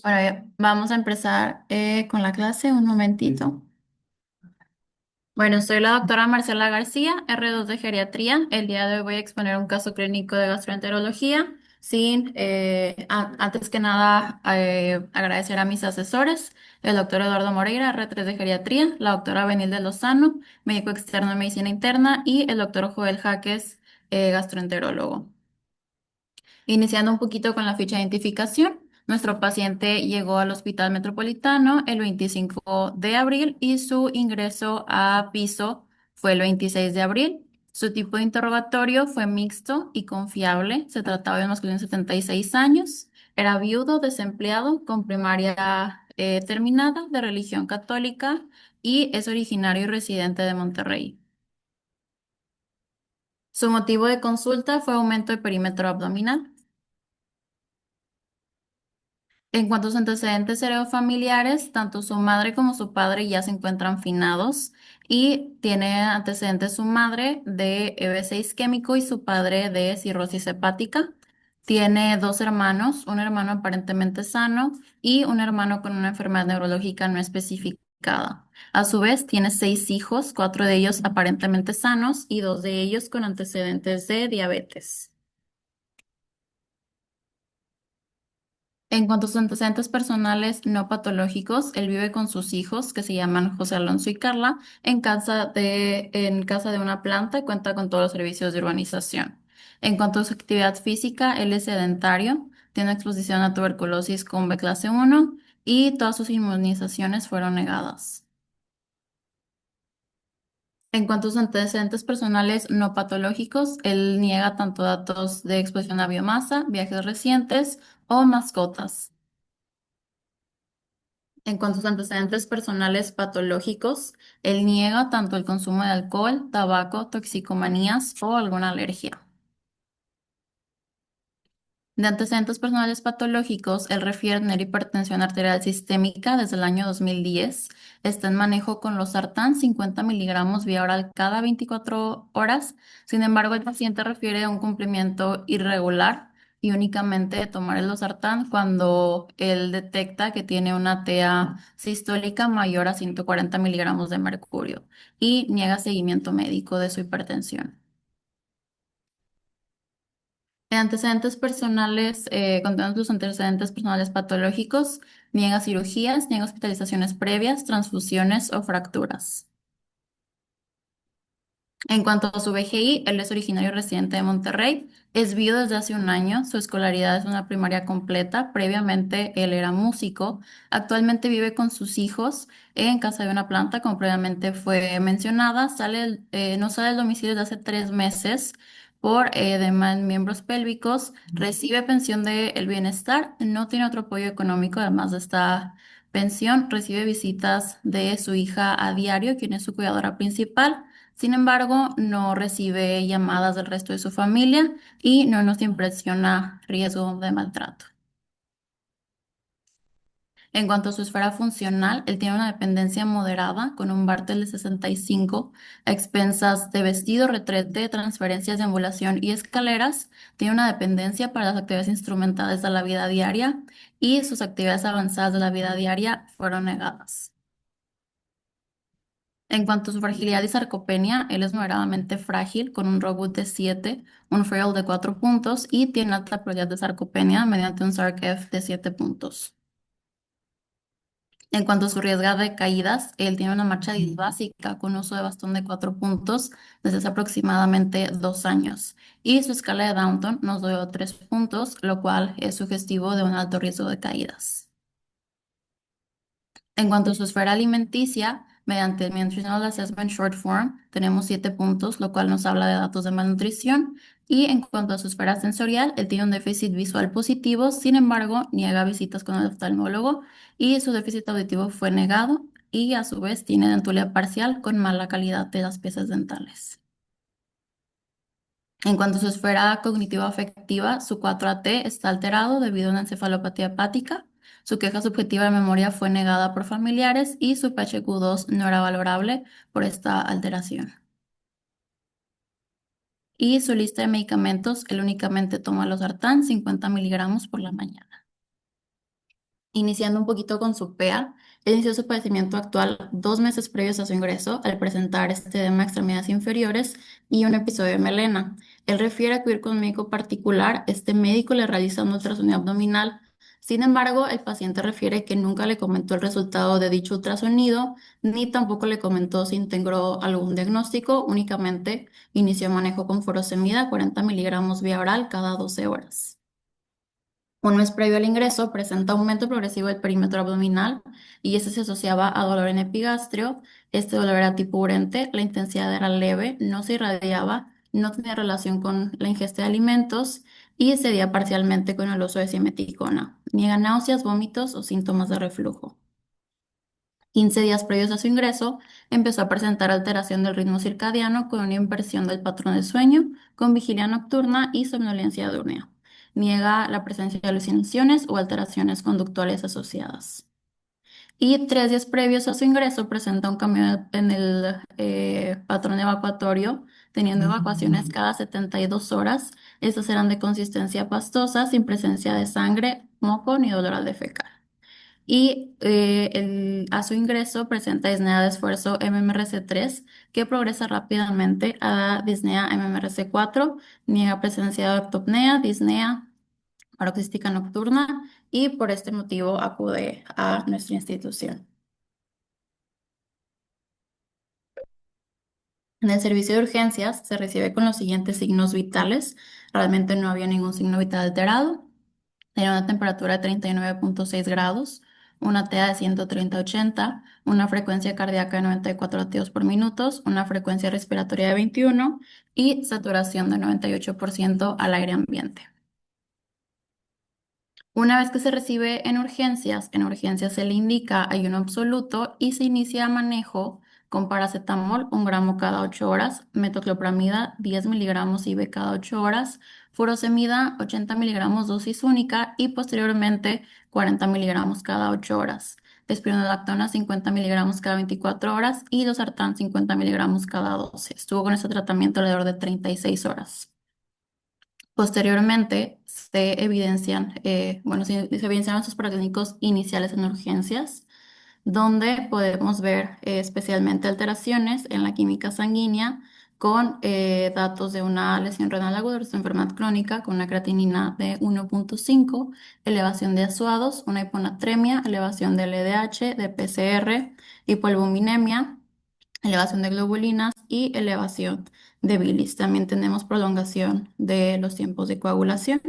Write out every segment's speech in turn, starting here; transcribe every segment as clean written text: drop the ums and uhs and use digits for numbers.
Bueno, vamos a empezar con la clase, un momentito. Bueno, soy la doctora Marcela García, R2 de Geriatría. El día de hoy voy a exponer un caso clínico de gastroenterología. Antes que nada, agradecer a mis asesores, el doctor Eduardo Moreira, R3 de Geriatría, la doctora Benilde Lozano, médico externo de medicina interna, y el doctor Joel Jaques, gastroenterólogo. Iniciando un poquito con la ficha de identificación, nuestro paciente llegó al Hospital Metropolitano el 25 de abril y su ingreso a piso fue el 26 de abril. Su tipo de interrogatorio fue mixto y confiable. Se trataba de un masculino de 76 años. Era viudo, desempleado, con primaria terminada, de religión católica y es originario y residente de Monterrey. Su motivo de consulta fue aumento de perímetro abdominal. En cuanto a sus antecedentes heredofamiliares, tanto su madre como su padre ya se encuentran finados y tiene antecedentes su madre de EBC isquémico y su padre de cirrosis hepática. Tiene dos hermanos, un hermano aparentemente sano y un hermano con una enfermedad neurológica no especificada. A su vez, tiene seis hijos, cuatro de ellos aparentemente sanos y dos de ellos con antecedentes de diabetes. En cuanto a sus antecedentes personales no patológicos, él vive con sus hijos, que se llaman José Alonso y Carla, en casa de una planta y cuenta con todos los servicios de urbanización. En cuanto a su actividad física, él es sedentario, tiene exposición a tuberculosis con B clase 1 y todas sus inmunizaciones fueron negadas. En cuanto a sus antecedentes personales no patológicos, él niega tanto datos de exposición a biomasa, viajes recientes o mascotas. En cuanto a sus antecedentes personales patológicos, él niega tanto el consumo de alcohol, tabaco, toxicomanías o alguna alergia. De antecedentes personales patológicos, él refiere tener hipertensión arterial sistémica desde el año 2010. Está en manejo con los sartán 50 miligramos vía oral cada 24 horas. Sin embargo, el paciente refiere un cumplimiento irregular y únicamente tomar el losartán cuando él detecta que tiene una TA sistólica mayor a 140 miligramos de mercurio y niega seguimiento médico de su hipertensión. Contando sus antecedentes personales patológicos, niega cirugías, niega hospitalizaciones previas, transfusiones o fracturas. En cuanto a su BGI, él es originario y residente de Monterrey, es viudo desde hace un año, su escolaridad es una primaria completa, previamente él era músico, actualmente vive con sus hijos en casa de una planta, como previamente fue mencionada, no sale del domicilio desde hace 3 meses por edema en miembros pélvicos, recibe pensión del bienestar, no tiene otro apoyo económico además de esta pensión, recibe visitas de su hija a diario, quien es su cuidadora principal. Sin embargo, no recibe llamadas del resto de su familia y no nos impresiona riesgo de maltrato. En cuanto a su esfera funcional, él tiene una dependencia moderada con un Bartel de 65, a expensas de vestido, retrete, transferencias de ambulación y escaleras. Tiene una dependencia para las actividades instrumentales de la vida diaria y sus actividades avanzadas de la vida diaria fueron negadas. En cuanto a su fragilidad y sarcopenia, él es moderadamente frágil con un Rogut de 7, un Farrell de 4 puntos y tiene alta probabilidad de sarcopenia mediante un SARC-F de 7 puntos. En cuanto a su riesgo de caídas, él tiene una marcha disbásica con uso de bastón de 4 puntos desde hace aproximadamente 2 años y su escala de Downton nos dio 3 puntos, lo cual es sugestivo de un alto riesgo de caídas. En cuanto a su esfera alimenticia, mediante el Nutritional Assessment Short Form, tenemos 7 puntos, lo cual nos habla de datos de malnutrición. Y en cuanto a su esfera sensorial, él tiene un déficit visual positivo, sin embargo, niega visitas con el oftalmólogo y su déficit auditivo fue negado y a su vez tiene dentulia parcial con mala calidad de las piezas dentales. En cuanto a su esfera cognitiva afectiva, su 4AT está alterado debido a una encefalopatía hepática. Su queja subjetiva de memoria fue negada por familiares y su PHQ-2 no era valorable por esta alteración. Y su lista de medicamentos, él únicamente toma losartán 50 miligramos por la mañana. Iniciando un poquito con su PEA, él inició su padecimiento actual 2 meses previos a su ingreso al presentar este edema de extremidades inferiores y un episodio de melena. Él refiere acudir con un médico particular, este médico le realiza un ultrasonido abdominal. Sin embargo, el paciente refiere que nunca le comentó el resultado de dicho ultrasonido, ni tampoco le comentó si integró algún diagnóstico, únicamente inició manejo con furosemida 40 miligramos vía oral cada 12 horas. Un mes previo al ingreso presenta aumento progresivo del perímetro abdominal y este se asociaba a dolor en epigastrio. Este dolor era tipo urente, la intensidad era leve, no se irradiaba, no tenía relación con la ingesta de alimentos y cedía parcialmente con el uso de simeticona. Niega náuseas, vómitos o síntomas de reflujo. 15 días previos a su ingreso, empezó a presentar alteración del ritmo circadiano con una inversión del patrón de sueño, con vigilia nocturna y somnolencia diurna. Niega la presencia de alucinaciones o alteraciones conductuales asociadas. Y 3 días previos a su ingreso presenta un cambio en el patrón evacuatorio, teniendo evacuaciones cada 72 horas. Estas eran de consistencia pastosa, sin presencia de sangre, moco ni dolor al defecar. Y a su ingreso presenta disnea de esfuerzo MMRC3 que progresa rápidamente a disnea MMRC4, niega presencia de ortopnea, disnea paroxística nocturna y por este motivo acude a nuestra institución. En el servicio de urgencias se recibe con los siguientes signos vitales. Realmente no había ningún signo vital alterado. Tenía una temperatura de 39,6 grados, una TEA de 130/80, una frecuencia cardíaca de 94 latidos por minuto, una frecuencia respiratoria de 21 y saturación de 98% al aire ambiente. Una vez que se recibe en urgencias se le indica ayuno absoluto y se inicia manejo con paracetamol 1 gramo cada 8 horas, metoclopramida 10 miligramos IV cada 8 horas, furosemida 80 miligramos dosis única y posteriormente 40 miligramos cada 8 horas, espironolactona 50 miligramos cada 24 horas y losartán 50 miligramos cada 12. Estuvo con ese tratamiento alrededor de 36 horas. Posteriormente se evidencian estos paraclínicos iniciales en urgencias, donde podemos ver especialmente alteraciones en la química sanguínea con datos de una lesión renal aguda, una enfermedad crónica con una creatinina de 1,5, elevación de azuados, una hiponatremia, elevación del LDH, de PCR, hipoalbuminemia, elevación de globulinas y elevación de bilis. También tenemos prolongación de los tiempos de coagulación.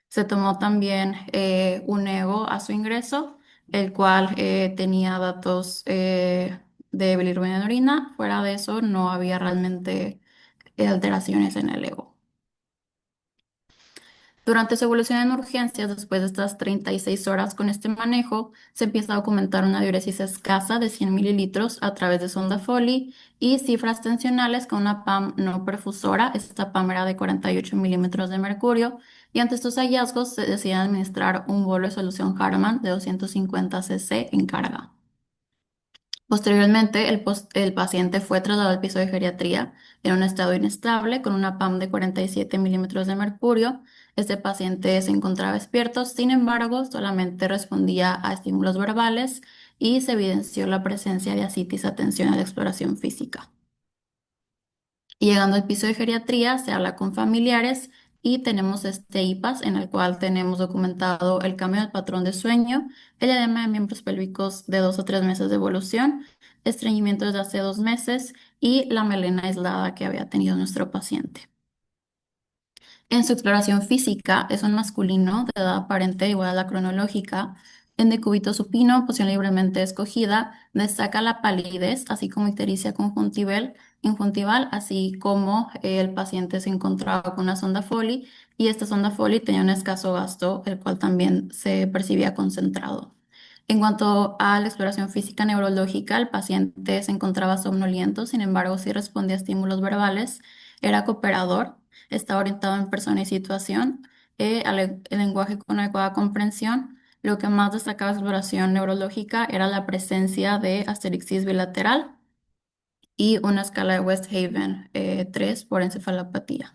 Se tomó también un ego a su ingreso, el cual tenía datos de bilirrubina en orina. Fuera de eso, no había realmente alteraciones en el ego. Durante su evolución en urgencias, después de estas 36 horas con este manejo, se empieza a documentar una diuresis escasa de 100 mililitros a través de sonda Foley y cifras tensionales con una PAM no perfusora. Esta PAM era de 48 milímetros de mercurio. Y ante estos hallazgos se decide administrar un bolo de solución Harman de 250 cc en carga. Posteriormente, el paciente fue trasladado al piso de geriatría en un estado inestable con una PAM de 47 milímetros de mercurio. Este paciente se encontraba despierto, sin embargo, solamente respondía a estímulos verbales y se evidenció la presencia de ascitis atencional de exploración física. Y llegando al piso de geriatría, se habla con familiares y tenemos este IPAS en el cual tenemos documentado el cambio del patrón de sueño, el edema de miembros pélvicos de 2 o 3 meses de evolución, estreñimiento desde hace 2 meses y la melena aislada que había tenido nuestro paciente. En su exploración física es un masculino de edad aparente igual a la cronológica. En decúbito supino, posición libremente escogida, destaca la palidez, así como ictericia conjuntival, así como el paciente se encontraba con una sonda Foley y esta sonda Foley tenía un escaso gasto, el cual también se percibía concentrado. En cuanto a la exploración física neurológica, el paciente se encontraba somnoliento, sin embargo, sí respondía a estímulos verbales, era cooperador, estaba orientado en persona y situación, el lenguaje con adecuada comprensión. Lo que más destacaba de su exploración neurológica era la presencia de asterixis bilateral y una escala de West Haven 3 por encefalopatía.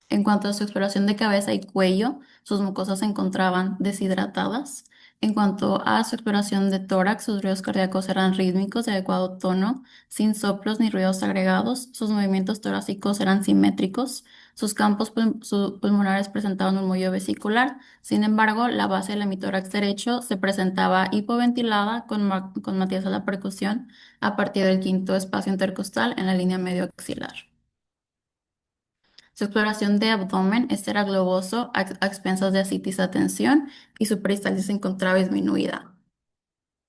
En cuanto a su exploración de cabeza y cuello, sus mucosas se encontraban deshidratadas. En cuanto a su exploración de tórax, sus ruidos cardíacos eran rítmicos de adecuado tono, sin soplos ni ruidos agregados. Sus movimientos torácicos eran simétricos. Sus campos pulmonares presentaban un muelle vesicular. Sin embargo, la base del hemitórax derecho se presentaba hipoventilada con matiz a la percusión a partir del quinto espacio intercostal en la línea medio axilar. Su exploración de abdomen, este era globoso a expensas de ascitis a tensión y su peristalsis se encontraba disminuida.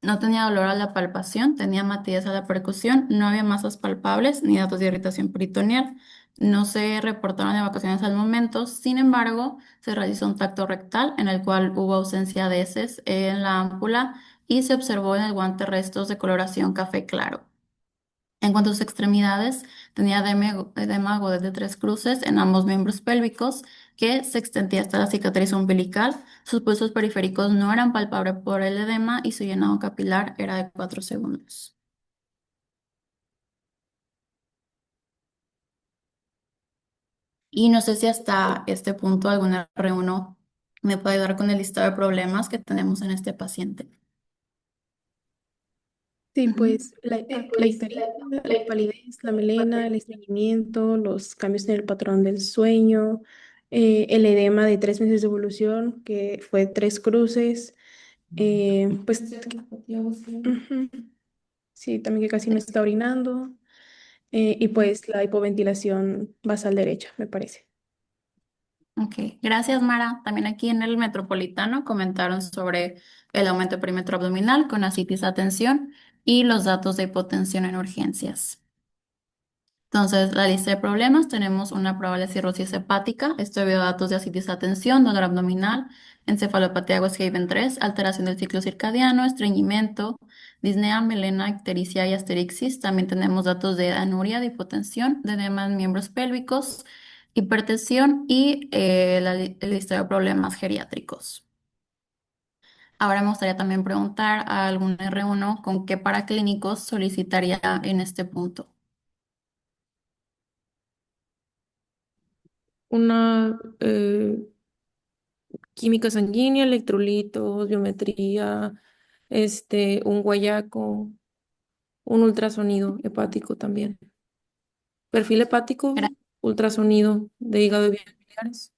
No tenía dolor a la palpación, tenía matidez a la percusión, no había masas palpables ni datos de irritación peritoneal. No se reportaron evacuaciones al momento, sin embargo, se realizó un tacto rectal en el cual hubo ausencia de heces en la ámpula y se observó en el guante restos de coloración café claro. En cuanto a sus extremidades, tenía edema agudo de tres cruces en ambos miembros pélvicos que se extendía hasta la cicatriz umbilical. Sus pulsos periféricos no eran palpables por el edema y su llenado capilar era de 4 segundos. Y no sé si hasta este punto alguna R1 me puede ayudar con el listado de problemas que tenemos en este paciente. Sí, Ujú. pues la ictericia, la palidez, la melena, el estreñimiento, los cambios en el patrón del sueño, el edema de 3 meses de evolución, que fue 3 cruces, pues ujú, sí, también que casi no está orinando, y pues la hipoventilación basal derecha, me parece. Ok, gracias Mara. También aquí en el Metropolitano comentaron sobre el aumento de perímetro abdominal con ascitis a tensión y los datos de hipotensión en urgencias. Entonces, la lista de problemas, tenemos una probable cirrosis hepática, esto debido a datos de ascitis a tensión, dolor abdominal, encefalopatía de Weishaven 3, alteración del ciclo circadiano, estreñimiento, disnea, melena, ictericia y asterixis. También tenemos datos de anuria, de hipotensión, de edema en miembros pélvicos, hipertensión y la lista de problemas geriátricos. Ahora me gustaría también preguntar a algún R1 con qué paraclínicos solicitaría en este punto. Una química sanguínea, electrolitos, biometría, un guayaco, un ultrasonido hepático también. Perfil hepático, Gra- ultrasonido de hígado y vías biliares.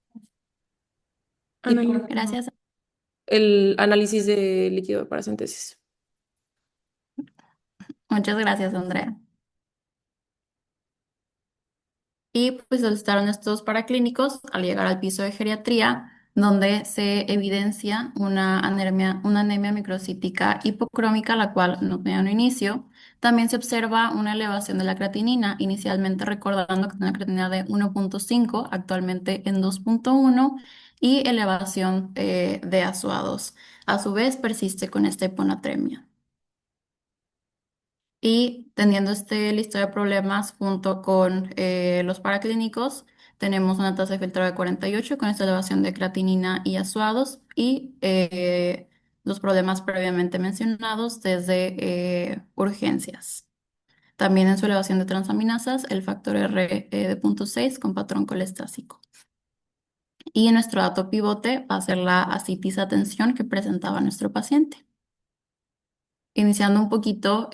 Y Gracias. el análisis de líquido de paracentesis. Muchas gracias, Andrea. Y pues solicitaron estos paraclínicos al llegar al piso de geriatría, donde se evidencia una anemia microcítica hipocrómica, la cual no tenía un inicio. También se observa una elevación de la creatinina, inicialmente recordando que tenía una creatinina de 1,5, actualmente en 2,1, y elevación de ASO2. A su vez, persiste con esta hiponatremia. Y teniendo este listado de problemas junto con los paraclínicos, tenemos una tasa de filtrado de 48 con esta elevación de creatinina y azuados y los problemas previamente mencionados desde urgencias. También en su elevación de transaminasas, el factor R de 0,6 con patrón colestásico. Y nuestro dato pivote va a ser la ascitis a tensión que presentaba nuestro paciente. Iniciando un poquito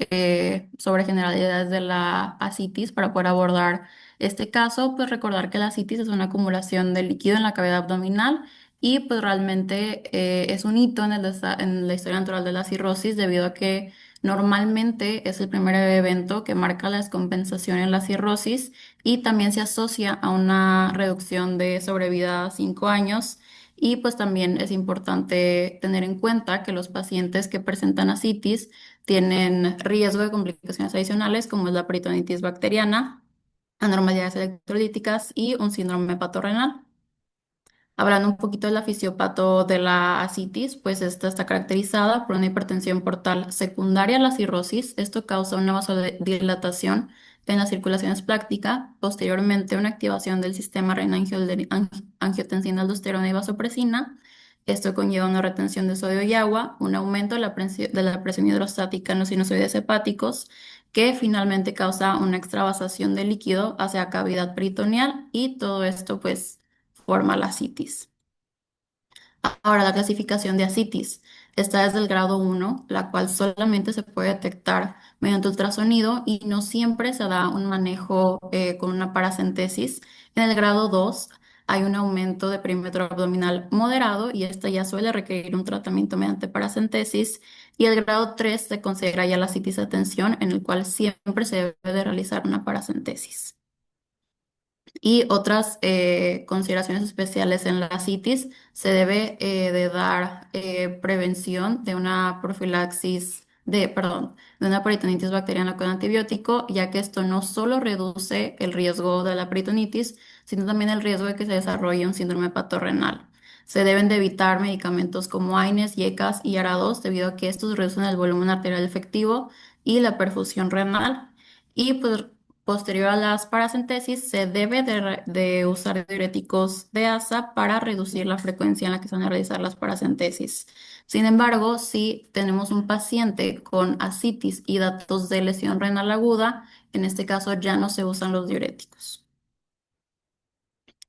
sobre generalidades de la ascitis para poder abordar este caso, pues recordar que la ascitis es una acumulación de líquido en la cavidad abdominal y pues realmente es un hito en la historia natural de la cirrosis debido a que normalmente es el primer evento que marca la descompensación en la cirrosis y también se asocia a una reducción de sobrevida a 5 años. Y pues también es importante tener en cuenta que los pacientes que presentan ascitis tienen riesgo de complicaciones adicionales como es la peritonitis bacteriana, anormalidades electrolíticas y un síndrome hepatorrenal. Hablando un poquito de la fisiopato de la ascitis, pues esta está caracterizada por una hipertensión portal secundaria a la cirrosis. Esto causa una vasodilatación en la circulación espláctica, posteriormente una activación del sistema renina-angiotensina-aldosterona y vasopresina. Esto conlleva una retención de sodio y agua, un aumento de la presión hidrostática en los sinusoides hepáticos, que finalmente causa una extravasación de líquido hacia cavidad peritoneal y todo esto pues forma la citis. Ahora, la clasificación de ascitis está desde el grado 1, la cual solamente se puede detectar mediante ultrasonido y no siempre se da un manejo con una paracentesis. En el grado 2 hay un aumento de perímetro abdominal moderado y esta ya suele requerir un tratamiento mediante paracentesis. Y el grado 3 se considera ya la ascitis de tensión, en el cual siempre se debe de realizar una paracentesis. Y otras consideraciones especiales en la citis, se debe de dar prevención de una profilaxis, perdón, de una peritonitis bacteriana con antibiótico, ya que esto no solo reduce el riesgo de la peritonitis, sino también el riesgo de que se desarrolle un síndrome patorrenal. Se deben de evitar medicamentos como AINES, YECAS y ARA2 debido a que estos reducen el volumen arterial efectivo y la perfusión renal. Y pues posterior a las paracentesis, se debe de usar diuréticos de asa para reducir la frecuencia en la que se van a realizar las paracentesis. Sin embargo, si tenemos un paciente con ascitis y datos de lesión renal aguda, en este caso ya no se usan los diuréticos.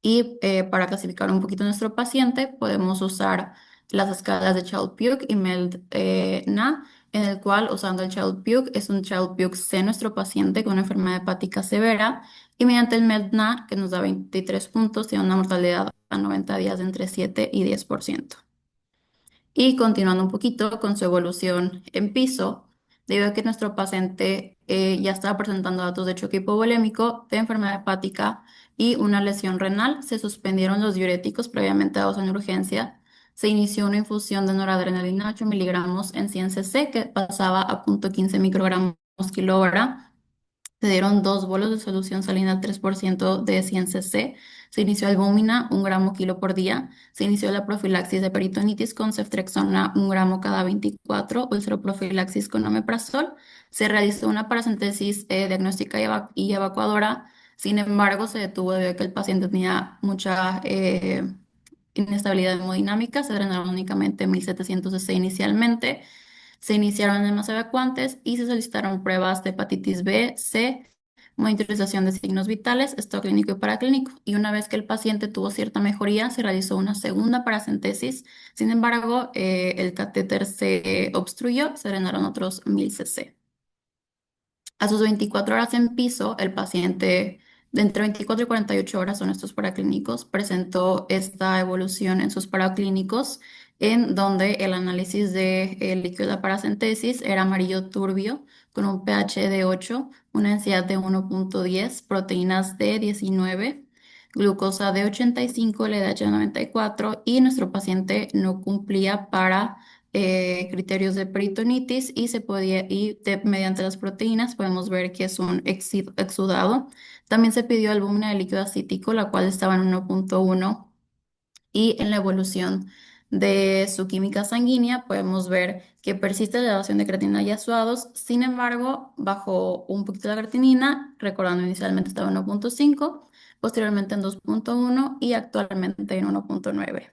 Y para clasificar un poquito a nuestro paciente, podemos usar las escalas de Child-Pugh y MELD-NA, en el cual, usando el Child-Pugh, es un Child-Pugh C nuestro paciente con una enfermedad hepática severa, y mediante el MELD-NA, que nos da 23 puntos, tiene una mortalidad a 90 días de entre 7 y 10%. Y continuando un poquito con su evolución en piso, debido a que nuestro paciente ya estaba presentando datos de choque hipovolémico, de enfermedad hepática y una lesión renal, se suspendieron los diuréticos previamente dados en urgencia. Se inició una infusión de noradrenalina 8 miligramos en 100 cc que pasaba a 0.15 microgramos kilo hora. Se dieron 2 bolos de solución salina al 3% de 100 cc. Se inició albúmina 1 gramo kilo por día. Se inició la profilaxis de peritonitis con ceftriaxona 1 gramo cada 24, ulceroprofilaxis con omeprazol. Se realizó una paracentesis diagnóstica y evacuadora. Sin embargo, se detuvo debido a que el paciente tenía mucha inestabilidad hemodinámica. Se drenaron únicamente 1700 cc inicialmente. Se iniciaron enemas evacuantes y se solicitaron pruebas de hepatitis B, C, monitorización de signos vitales, estado clínico y paraclínico. Y una vez que el paciente tuvo cierta mejoría, se realizó una segunda paracentesis. Sin embargo, el catéter se obstruyó, se drenaron otros 1000 cc. A sus 24 horas en piso, el paciente de entre 24 y 48 horas son estos paraclínicos, presentó esta evolución en sus paraclínicos, en donde el análisis de líquido de la paracentesis era amarillo turbio, con un pH de 8, una densidad de 1.10, proteínas de 19, glucosa de 85, LDH de 94, y nuestro paciente no cumplía para criterios de peritonitis y se podía, mediante las proteínas podemos ver que es un exudado. También se pidió albúmina de líquido acítico, la cual estaba en 1.1, y en la evolución de su química sanguínea podemos ver que persiste la elevación de creatinina y ácidos. Sin embargo, bajó un poquito la creatinina, recordando inicialmente estaba en 1.5, posteriormente en 2.1 y actualmente en 1.9.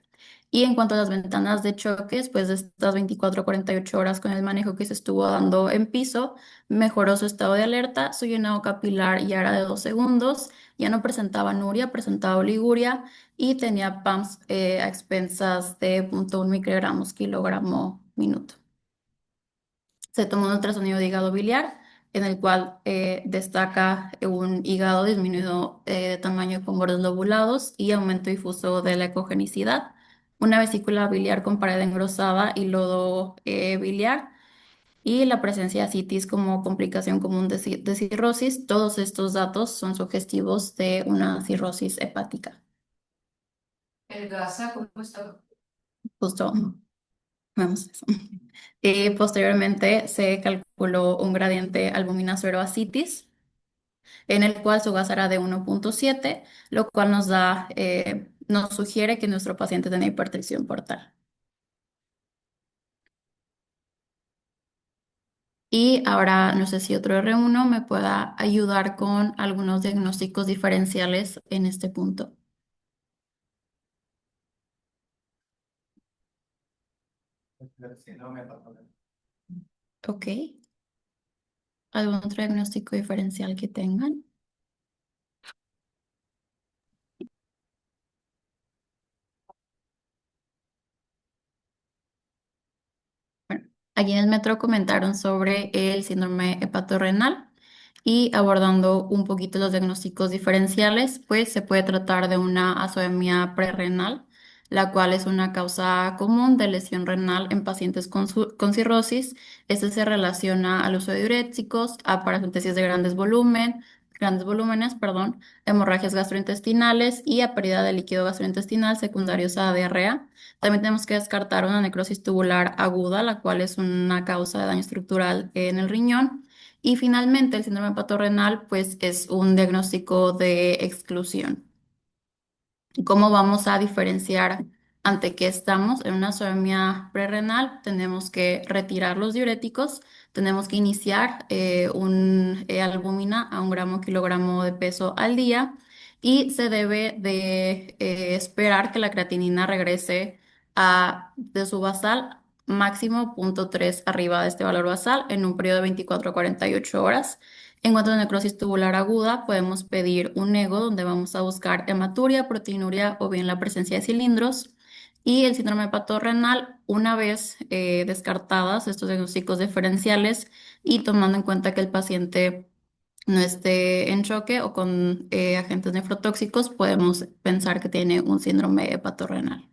Y en cuanto a las ventanas de choque, después de estas 24 a 48 horas con el manejo que se estuvo dando en piso, mejoró su estado de alerta, su llenado capilar ya era de 2 segundos, ya no presentaba anuria, presentaba oliguria y tenía PAMS a expensas de 0.1 microgramos kilogramo minuto. Se tomó un ultrasonido de hígado biliar, en el cual destaca un hígado disminuido de tamaño con bordes lobulados y aumento difuso de la ecogenicidad, una vesícula biliar con pared engrosada y lodo biliar, y la presencia de ascitis como complicación común de cirrosis. Todos estos datos son sugestivos de una cirrosis hepática. ¿El GASA cómo está? Justo, vemos eso. Posteriormente se calculó un gradiente albúmina cero ascitis, en el cual su gas era de 1.7, lo cual nos sugiere que nuestro paciente tenía hipertensión portal. Y ahora no sé si otro R1 me pueda ayudar con algunos diagnósticos diferenciales en este punto. Ok. ¿Algún otro diagnóstico diferencial que tengan? Allí en el metro comentaron sobre el síndrome hepatorrenal y abordando un poquito los diagnósticos diferenciales, pues se puede tratar de una azoemia prerrenal, la cual es una causa común de lesión renal en pacientes con cirrosis. Este se relaciona al uso de diuréticos, a paracentesis de grandes volúmenes, perdón, hemorragias gastrointestinales y a pérdida de líquido gastrointestinal secundarios a diarrea. También tenemos que descartar una necrosis tubular aguda, la cual es una causa de daño estructural en el riñón. Y finalmente, el síndrome hepatorrenal, pues es un diagnóstico de exclusión. ¿Cómo vamos a diferenciar ante qué estamos? En una anemia prerrenal tenemos que retirar los diuréticos, tenemos que iniciar albúmina a 1 gramo kilogramo de peso al día y se debe de esperar que la creatinina regrese de su basal máximo 0,3 arriba de este valor basal en un periodo de 24 a 48 horas. En cuanto a necrosis tubular aguda, podemos pedir un ego donde vamos a buscar hematuria, proteinuria o bien la presencia de cilindros. Y el síndrome hepatorrenal, una vez descartadas estos diagnósticos diferenciales y tomando en cuenta que el paciente no esté en choque o con agentes nefrotóxicos, podemos pensar que tiene un síndrome hepatorrenal.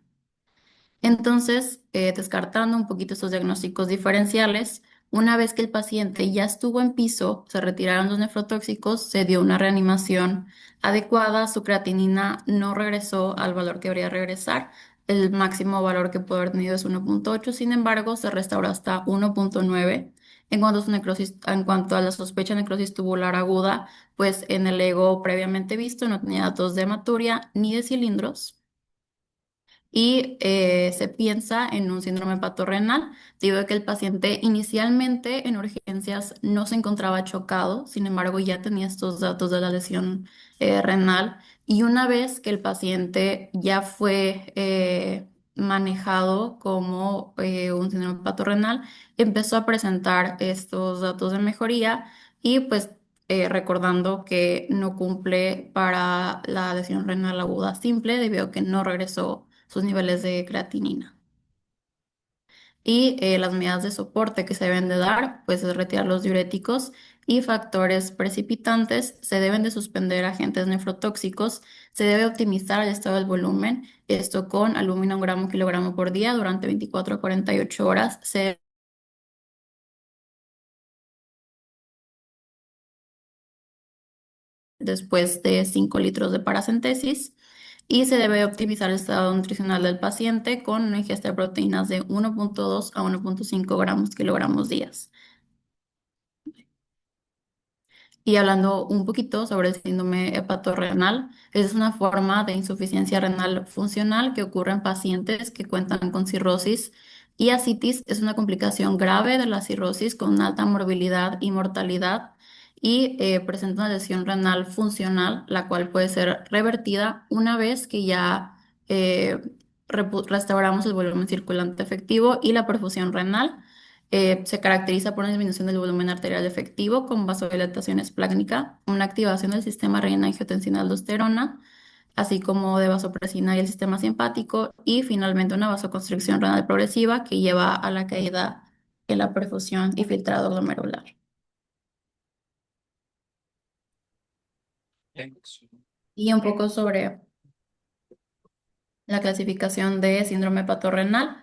Entonces, descartando un poquito estos diagnósticos diferenciales, una vez que el paciente ya estuvo en piso, se retiraron los nefrotóxicos, se dio una reanimación adecuada, su creatinina no regresó al valor que debería regresar, el máximo valor que puede haber tenido es 1,8. Sin embargo, se restauró hasta 1,9. En cuanto a la sospecha de necrosis tubular aguda, pues en el ego previamente visto no tenía datos de hematuria ni de cilindros y se piensa en un síndrome hepatorrenal, debido a que el paciente inicialmente en urgencias no se encontraba chocado, sin embargo ya tenía estos datos de la lesión renal y una vez que el paciente ya fue manejado como un síndrome hepatorrenal, empezó a presentar estos datos de mejoría y pues recordando que no cumple para la lesión renal aguda simple debido a que no regresó sus niveles de creatinina. Y las medidas de soporte que se deben de dar, pues es retirar los diuréticos y factores precipitantes, se deben de suspender agentes nefrotóxicos, se debe optimizar el estado del volumen, esto con albúmina 1 gramo kilogramo por día durante 24 a 48 horas, después de 5 litros de paracentesis. Y se debe optimizar el estado nutricional del paciente con una ingesta de proteínas de 1,2 a 1,5 gramos kilogramos días. Y hablando un poquito sobre el síndrome hepatorrenal, es una forma de insuficiencia renal funcional que ocurre en pacientes que cuentan con cirrosis y ascitis. Es una complicación grave de la cirrosis con una alta morbilidad y mortalidad y presenta una lesión renal funcional, la cual puede ser revertida una vez que ya eh, restauramos el volumen circulante efectivo y la perfusión renal. Se caracteriza por una disminución del volumen arterial efectivo con vasodilatación esplácnica, una activación del sistema renina-angiotensina-aldosterona, así como de vasopresina y el sistema simpático, y finalmente una vasoconstricción renal progresiva que lleva a la caída en la perfusión y filtrado glomerular. Y un poco sobre la clasificación de síndrome hepatorrenal.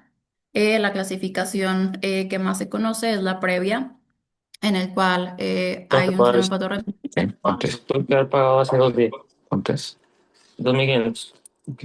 La clasificación que más se conoce es la previa, en el cual Tengo que hay un pagar síndrome eso. hepatorrenal. Sí, antes. Tuve que haber pagado hace 2 días. ¿Cuántos? 2.500. Ok.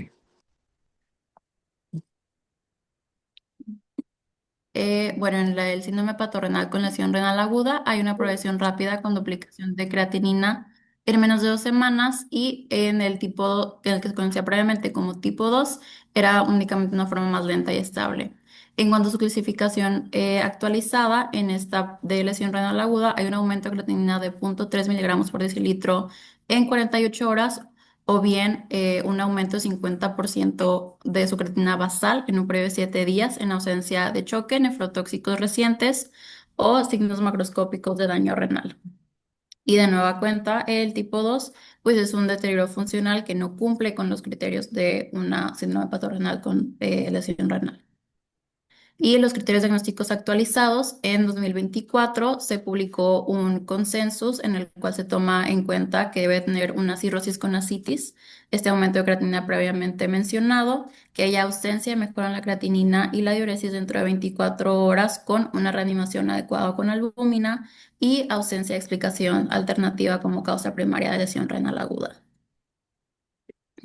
Bueno, en el síndrome hepatorrenal con lesión renal aguda hay una progresión rápida con duplicación de creatinina en menos de 2 semanas y en el tipo, en el que se conocía previamente como tipo 2 era únicamente una forma más lenta y estable. En cuanto a su clasificación actualizada, en esta de lesión renal aguda hay un aumento de creatinina de 0,3 miligramos por decilitro en 48 horas o bien un aumento de 50% de su creatinina basal en un periodo de 7 días en ausencia de choque, nefrotóxicos recientes o signos macroscópicos de daño renal. Y de nueva cuenta, el tipo 2 pues es un deterioro funcional que no cumple con los criterios de una síndrome hepatorrenal con lesión renal. Y los criterios diagnósticos actualizados, en 2024 se publicó un consensus en el cual se toma en cuenta que debe tener una cirrosis con ascitis, este aumento de creatinina previamente mencionado, que haya ausencia de mejora en la creatinina y la diuresis dentro de 24 horas con una reanimación adecuada con albúmina y ausencia de explicación alternativa como causa primaria de lesión renal aguda.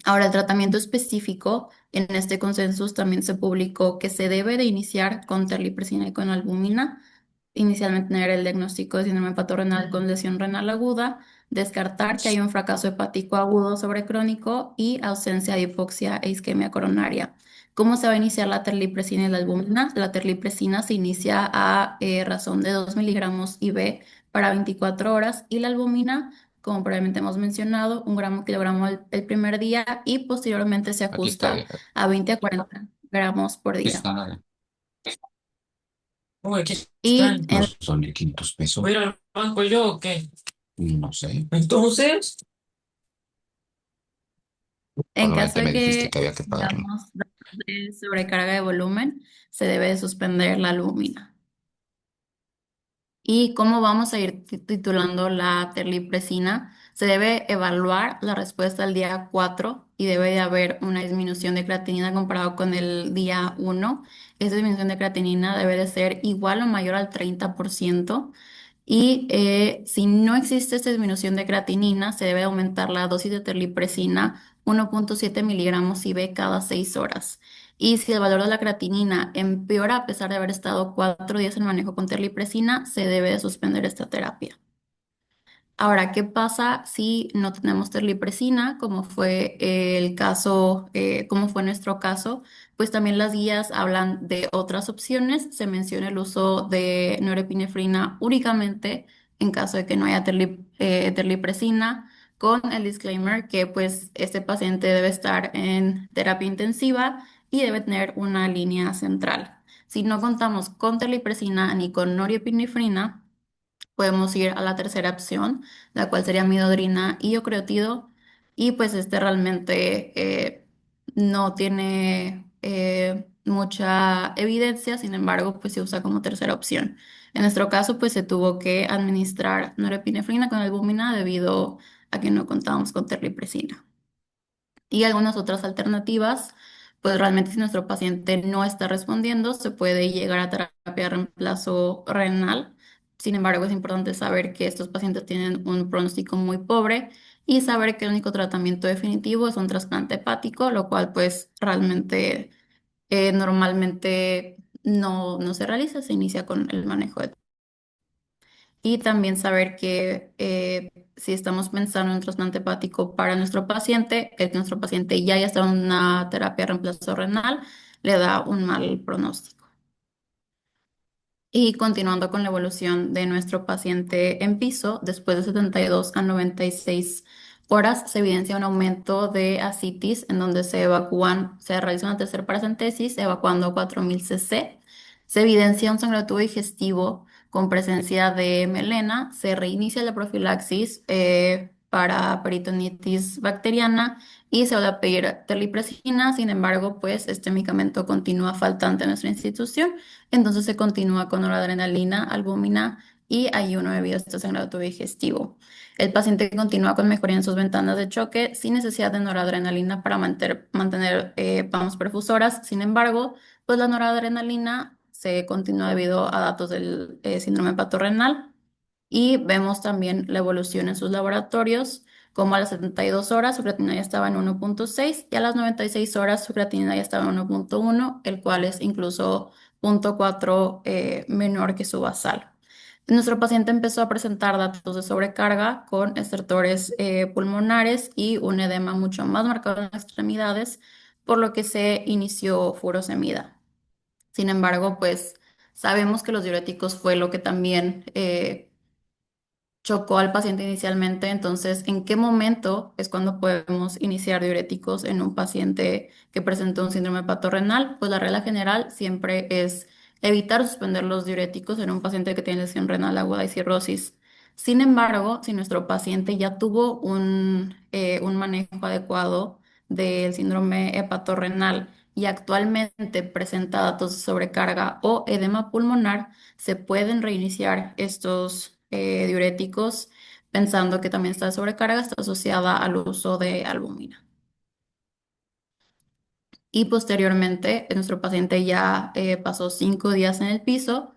Ahora, el tratamiento específico en este consensus también se publicó que se debe de iniciar con terlipresina y con albúmina. Inicialmente tener el diagnóstico de síndrome patorrenal con lesión renal aguda, descartar que hay un fracaso hepático agudo sobre crónico y ausencia de hipoxia e isquemia coronaria. ¿Cómo se va a iniciar la terlipresina y la albúmina? La terlipresina se inicia a razón de 2 miligramos IV para 24 horas y la albúmina, como previamente hemos mencionado, 1 gramo kilogramo el primer día y posteriormente se Aquí está, ajusta a 20 a 40 gramos por aquí día. está. Oh, aquí Y están. No en son de 500 pesos. ¿Voy a ir al banco yo o qué? No sé. Entonces, En caso Solamente de me dijiste que que había que pagarlo. tengamos datos de sobrecarga de volumen, se debe de suspender la albúmina. ¿Y cómo vamos a ir titulando la terlipresina? Se debe evaluar la respuesta al día 4 y debe de haber una disminución de creatinina comparado con el día 1. Esa disminución de creatinina debe de ser igual o mayor al 30%. Y si no existe esta disminución de creatinina, se debe aumentar la dosis de terlipresina 1,7 miligramos IV cada 6 horas. Y si el valor de la creatinina empeora a pesar de haber estado 4 días en manejo con terlipresina, se debe de suspender esta terapia. Ahora, ¿qué pasa si no tenemos terlipresina, como fue el caso, como fue nuestro caso? Pues también las guías hablan de otras opciones. Se menciona el uso de norepinefrina únicamente en caso de que no haya terlipresina, con el disclaimer que pues este paciente debe estar en terapia intensiva y debe tener una línea central. Si no contamos con terlipresina ni con norepinefrina, podemos ir a la tercera opción, la cual sería midodrina y ocreotido, y pues este realmente no tiene mucha evidencia, sin embargo, pues se usa como tercera opción. En nuestro caso, pues se tuvo que administrar norepinefrina con albúmina debido a que no contábamos con terlipresina y algunas otras alternativas, pues realmente si nuestro paciente no está respondiendo, se puede llegar a terapia de reemplazo renal. Sin embargo, es importante saber que estos pacientes tienen un pronóstico muy pobre y saber que el único tratamiento definitivo es un trasplante hepático, lo cual pues realmente normalmente no se realiza, se inicia con el manejo de y también saber que si estamos pensando en un trasplante hepático para nuestro paciente, el que nuestro paciente ya haya estado en una terapia de reemplazo renal, le da un mal pronóstico. Y continuando con la evolución de nuestro paciente en piso, después de 72 a 96 horas se evidencia un aumento de ascitis en donde se realiza una tercera paracentesis evacuando 4000 cc. Se evidencia un sangrado digestivo con presencia de melena. Se reinicia la profilaxis para peritonitis bacteriana y se va a pedir terlipresina. Sin embargo, pues este medicamento continúa faltante en nuestra institución. Entonces se continúa con noradrenalina, albúmina y ayuno debido a este sangrado digestivo. El paciente continúa con mejoría en sus ventanas de choque sin necesidad de noradrenalina para mantener pamas perfusoras. Sin embargo, pues la noradrenalina se continúa debido a datos del síndrome patorrenal y vemos también la evolución en sus laboratorios, como a las 72 horas su creatinina ya estaba en 1,6 y a las 96 horas su creatinina ya estaba en 1,1, el cual es incluso 0,4 menor que su basal. Nuestro paciente empezó a presentar datos de sobrecarga con estertores pulmonares y un edema mucho más marcado en las extremidades, por lo que se inició furosemida. Sin embargo, pues sabemos que los diuréticos fue lo que también chocó al paciente inicialmente, entonces, ¿en qué momento es cuando podemos iniciar diuréticos en un paciente que presentó un síndrome patorrenal? Pues la regla general siempre es evitar suspender los diuréticos en un paciente que tiene lesión renal aguda y cirrosis. Sin embargo, si nuestro paciente ya tuvo un manejo adecuado del síndrome hepatorrenal y actualmente presenta datos de sobrecarga o edema pulmonar, se pueden reiniciar estos diuréticos pensando que también esta sobrecarga está asociada al uso de albúmina. Y posteriormente, nuestro paciente ya pasó 5 días en el piso,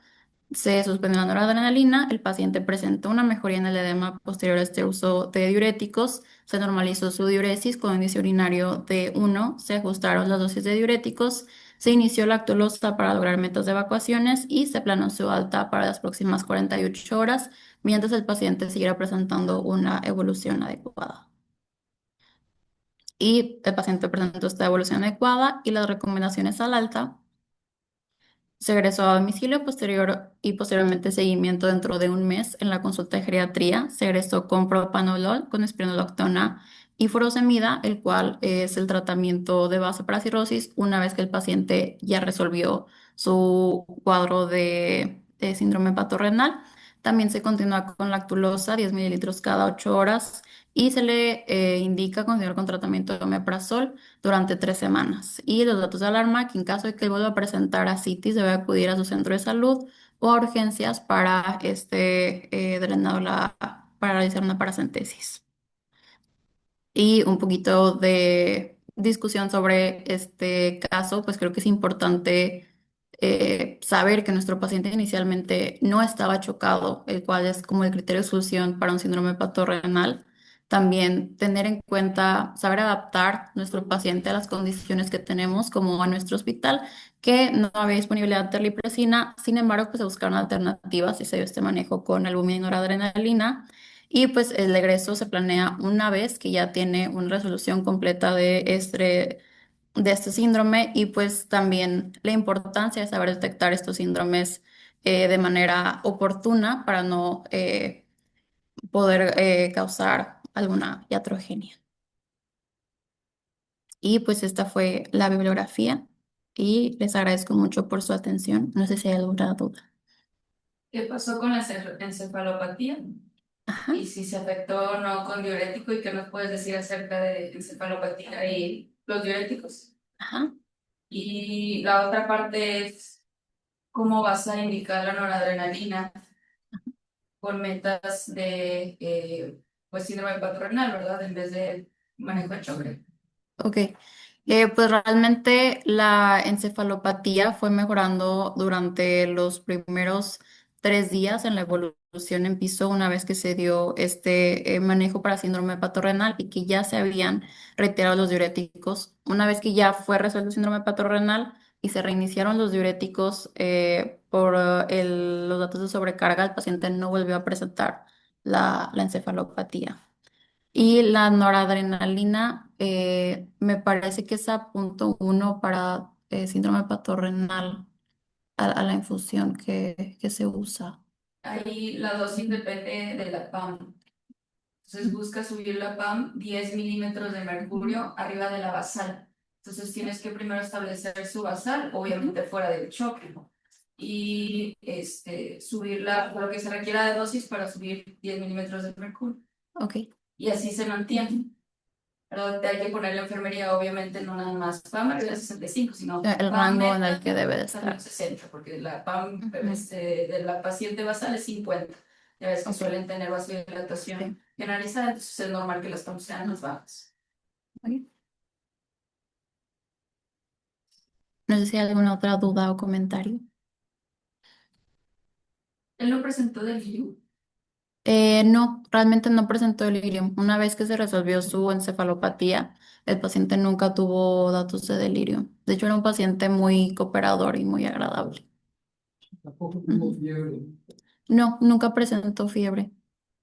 se suspendió la noradrenalina, el paciente presentó una mejoría en el edema posterior a este uso de diuréticos, se normalizó su diuresis con índice urinario de 1, se ajustaron las dosis de diuréticos, se inició la lactulose para lograr metas de evacuaciones y se planeó su alta para las próximas 48 horas, mientras el paciente siguiera presentando una evolución adecuada. Y el paciente presentó esta evolución adecuada y las recomendaciones al alta. Se egresó a domicilio y posteriormente seguimiento dentro de un mes en la consulta de geriatría. Se egresó con propanolol, con espironolactona y furosemida, el cual es el tratamiento de base para cirrosis una vez que el paciente ya resolvió su cuadro de síndrome patorrenal. También se continúa con lactulosa, 10 mililitros cada 8 horas y se le indica continuar con tratamiento de omeprazol durante 3 semanas. Y los datos de alarma, que en caso de que vuelva a presentar ascitis, debe acudir a su centro de salud o a urgencias para drenado para realizar una paracentesis. Y un poquito de discusión sobre este caso, pues creo que es importante saber que nuestro paciente inicialmente no estaba chocado, el cual es como el criterio de solución para un síndrome patorrenal. También tener en cuenta, saber adaptar nuestro paciente a las condiciones que tenemos, como a nuestro hospital, que no había disponibilidad de terlipresina, sin embargo, pues se buscaron alternativas y se dio este manejo con albúmina y noradrenalina. Y pues el egreso se planea una vez que ya tiene una resolución completa de este síndrome y pues también la importancia de saber detectar estos síndromes de manera oportuna para no poder causar alguna iatrogenia. Y pues esta fue la bibliografía y les agradezco mucho por su atención. No sé si hay alguna duda. ¿Qué pasó con la encefalopatía? Ajá, Y si se afectó o no con diurético, ¿y qué nos puedes decir acerca de encefalopatía y los diuréticos? ajá. Y la otra parte es cómo vas a indicar la noradrenalina con metas de pues síndrome patronal, ¿verdad? En vez de manejo de choque. Ok, pues realmente la encefalopatía fue mejorando durante los primeros 3 días en la evolución en piso una vez que se dio este manejo para síndrome patorrenal y que ya se habían retirado los diuréticos. Una vez que ya fue resuelto el síndrome patorrenal y se reiniciaron los diuréticos por los datos de sobrecarga, el paciente no volvió a presentar la encefalopatía. Y la noradrenalina me parece que es a punto 1 para síndrome patorrenal a la infusión que se usa. Ahí la dosis depende de la PAM. Entonces busca subir la PAM 10 milímetros de mercurio arriba de la basal. Entonces tienes que primero establecer su basal, obviamente fuera del choque, ¿no? Y subirla por lo que se requiera de dosis para subir 10 milímetros de mercurio. Ok, Y así se mantiene. Pero te hay que poner la enfermería, obviamente, no nada más PAM arriba de 65, sino el PAM rango en el meta que debe de también estar. 60, porque la PAM Ujú. de la paciente basal es 50. Ya ves que Ok, suelen tener sí, vasodilatación generalizada, entonces es normal que las PAM sean más bajas. ok. No sé si hay alguna otra duda o comentario. Él no presentó delirio. No, realmente no presentó delirium. Una vez que se resolvió su encefalopatía, el paciente nunca tuvo datos de delirio. De hecho, era un paciente muy cooperador y muy agradable. Tampoco tuvo Ujú. fiebre. No, nunca presentó fiebre.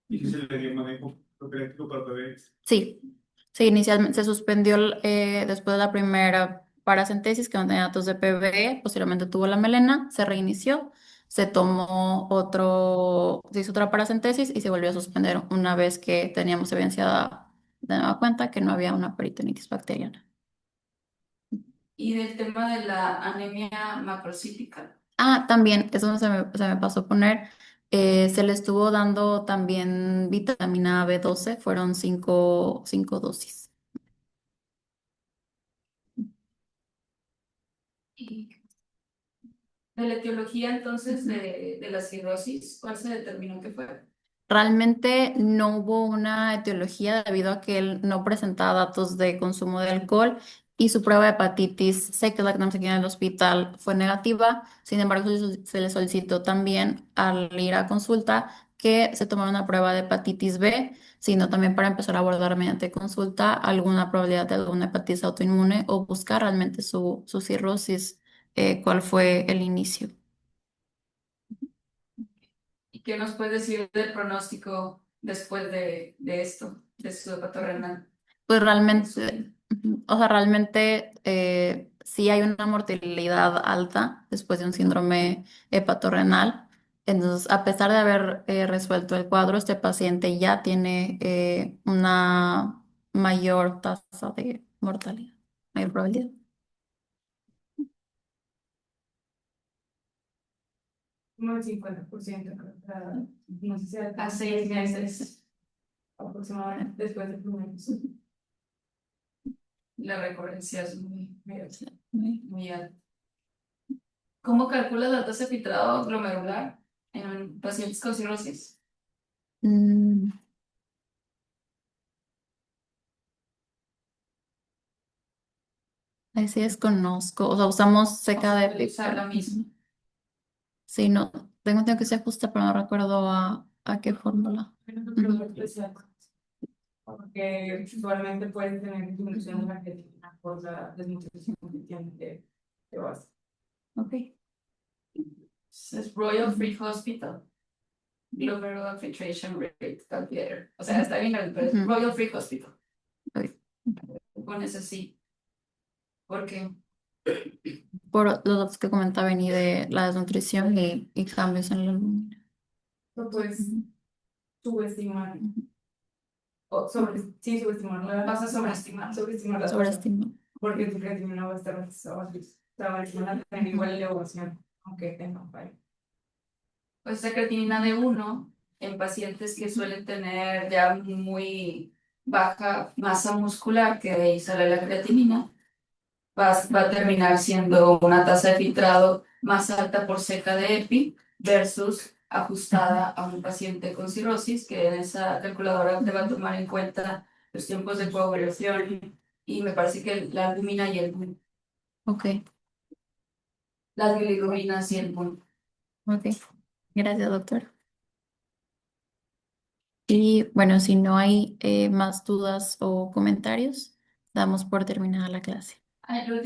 Y si se le dio manejo profiláctico para bebés. Sí, sí, inicialmente se suspendió después de la primera paracentesis que no tenía datos de PV, posteriormente tuvo la melena, se reinició, se hizo otra paracentesis y se volvió a suspender una vez que teníamos evidenciada de nueva cuenta que no había una peritonitis bacteriana. Y del tema de la anemia macrocítica. Ah, también, eso se me pasó a poner, se le estuvo dando también vitamina B12, fueron cinco dosis. De la etiología entonces de la cirrosis, ¿cuál se determinó que fue? Realmente no hubo una etiología debido a que él no presentaba datos de consumo de alcohol y su prueba de hepatitis C, que es la que tenemos aquí en el hospital, fue negativa. Sin embargo, se le solicitó también al ir a consulta que se tomara una prueba de hepatitis B, sino también para empezar a abordar mediante consulta alguna probabilidad de alguna hepatitis autoinmune o buscar realmente su cirrosis, cuál fue el inicio. ¿Y qué nos puedes decir del pronóstico después de esto, de su hepatorrenal? Pues realmente, o sea, realmente sí hay una mortalidad alta después de un síndrome hepatorrenal. Entonces, a pesar de haber resuelto el cuadro, este paciente ya tiene una mayor tasa de mortalidad, mayor probabilidad. Como el 50%, creo, no sé si A 6 meses. aproximadamente después del primer episodio. La recurrencia es Muy- muy alta. ¿Cómo calculas la tasa de filtrado glomerular en pacientes con cirrosis? Mm, ahí sí desconozco. O sea, usamos CKD. Usar la misma. Sí, no, tengo entendido que se ajusta, pero no recuerdo a qué fórmula. Pero especial, porque usualmente pueden tener disminución de la creatinina por la desnutrición que tienen de base. Ok. Es Royal Free Hospital. Glomerular Filtration Rate Calculator. O sea, está bien, pero es Ujú. Royal Free Hospital. Ok. Pones así. ¿Por qué? Por los datos que comentaba Beni de la desnutrición y cambios en la albúmina. No puedes Ujú. subestimar, sí, subestimar Vas a sobreestimar. sobreestimar la tasa, Sobreestimado. porque tu creatinina va a estar van a tener igual elevación, aunque tengan fallo. Pues esta creatinina de 1 en pacientes que suelen tener ya muy baja masa muscular, que de ahí sale la creatinina, va a terminar siendo una tasa de filtrado más alta por seca de EPI versus ajustada a un paciente con cirrosis, que en esa calculadora te va a tomar en cuenta los tiempos de coagulación y me parece que la albúmina y Ok, las bilirrubinas y el BUN. ok. Gracias, doctor. Y bueno, si no hay más dudas o comentarios, damos por terminada la clase. Ay, lo